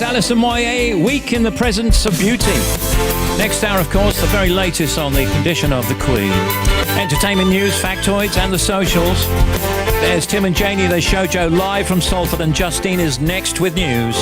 It's Alison Moyet, Week in the Presence of Beauty. Next hour, of course, the very latest on the condition of the Queen. Entertainment news, factoids and the socials. There's Tim and Janie, there's Shoujo live from Salford, and Justine is next with news.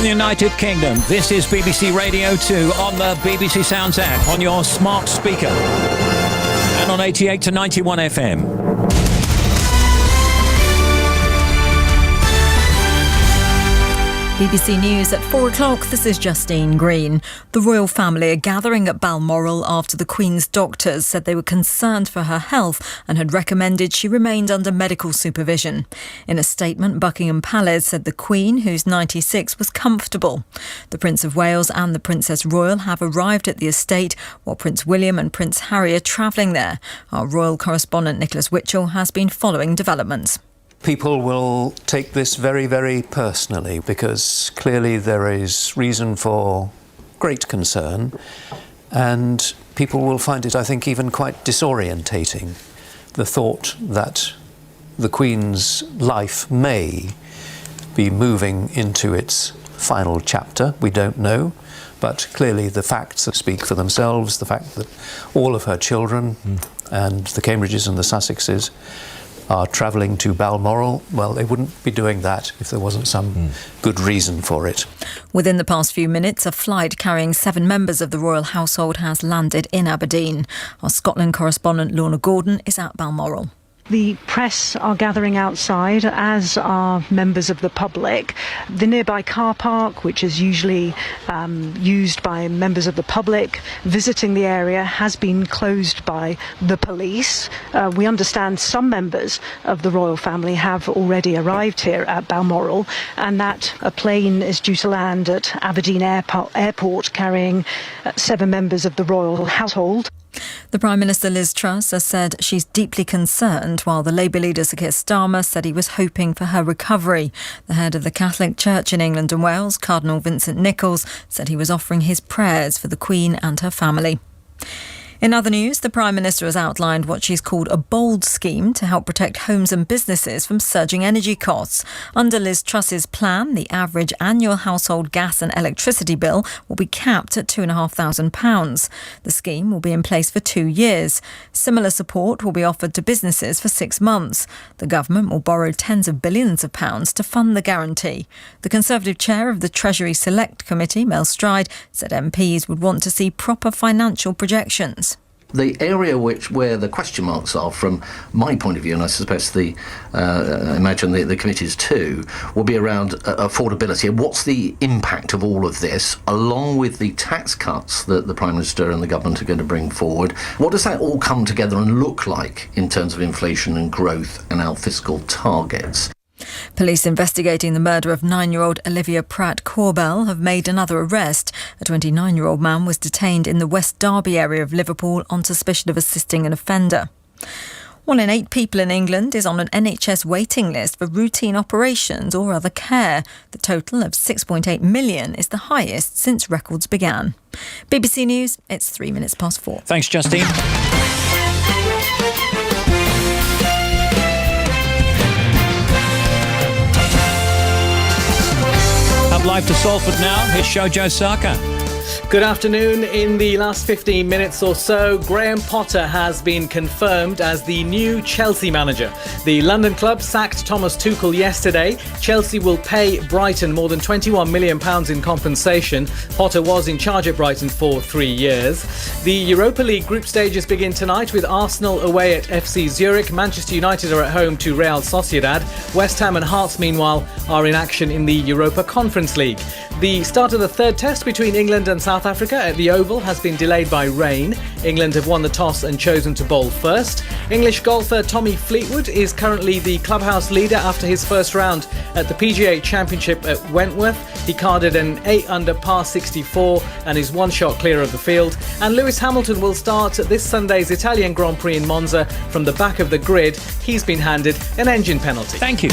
United Kingdom. This is BBC Radio 2 on the BBC Sounds app, on your smart speaker, and on 88 to 91 FM. BBC News at 4 o'clock. This is Justine Green. The royal family are gathering at Balmoral after the Queen's doctors said they were concerned for her health and had recommended she remained under medical supervision. In a statement, Buckingham Palace said the Queen, who's 96, was comfortable. The Prince of Wales and the Princess Royal have arrived at the estate, while Prince William and Prince Harry are travelling there. Our royal correspondent Nicholas Witchell has been following developments. People will take this very, very personally because clearly there is reason for great concern, and people will find it, I think, even quite disorientating, the thought that the Queen's life may be moving into its final chapter. We don't know, but clearly the facts speak for themselves. The fact that all of her children and the Cambridges and the Sussexes are travelling to Balmoral, well, they wouldn't be doing that if there wasn't some good reason for it. Within the past few minutes, a flight carrying 7 members of the royal household has landed in Aberdeen. Our Scotland correspondent Lorna Gordon is at Balmoral. The press are gathering outside, as are members of the public. The nearby car park, which is usually used by members of the public visiting the area, has been closed by the police. We understand some members of the royal family have already arrived here at Balmoral, and that a plane is due to land at Aberdeen Airport carrying 7 members of the royal household. The Prime Minister Liz Truss has said she's deeply concerned, while the Labour leader Sir Keir Starmer said he was hoping for her recovery. The head of the Catholic Church in England and Wales, Cardinal Vincent Nichols, said he was offering his prayers for the Queen and her family. In other news, the Prime Minister has outlined what she's called a bold scheme to help protect homes and businesses from surging energy costs. Under Liz Truss's plan, the average annual household gas and electricity bill will be capped at £2,500. The scheme will be in place for 2 years. Similar support will be offered to businesses for 6 months. The government will borrow tens of billions of pounds to fund the guarantee. The Conservative chair of the Treasury Select Committee, Mel Stride, said MPs would want to see proper financial projections. The area where the question marks are, from my point of view, and I suspect I imagine the committees too, will be around affordability. And what's the impact of all of this, along with the tax cuts that the Prime Minister and the government are going to bring forward? What does that all come together and look like in terms of inflation and growth and our fiscal targets? Police investigating the murder of 9-year-old Olivia Pratt-Corbell have made another arrest. A 29-year-old man was detained in the West Derby area of Liverpool on suspicion of assisting an offender. 1 in 8 people in England is on an NHS waiting list for routine operations or other care. The total of 6.8 million is the highest since records began. BBC News, it's 3 minutes past 4. Thanks, Justine. Live to Salford now, here's Shoujo Saka. Good afternoon. In the last 15 minutes or so, Graham Potter has been confirmed as the new Chelsea manager. The London club sacked Thomas Tuchel yesterday. Chelsea will pay Brighton more than £21 million in compensation. Potter was in charge at Brighton for 3 years. The Europa League group stages begin tonight with Arsenal away at FC Zurich. Manchester United are at home to Real Sociedad. West Ham and Hearts, meanwhile, are in action in the Europa Conference League. The start of the third test between England and South Africa at the Oval has been delayed by rain. England have won the toss and chosen to bowl first. English golfer Tommy Fleetwood is currently the clubhouse leader after his first round at the PGA Championship at Wentworth. He carded an 8-under par 64 and is one shot clear of the field. And Lewis Hamilton will start at this Sunday's Italian Grand Prix in Monza from the back of the grid. He's been handed an engine penalty. Thank you.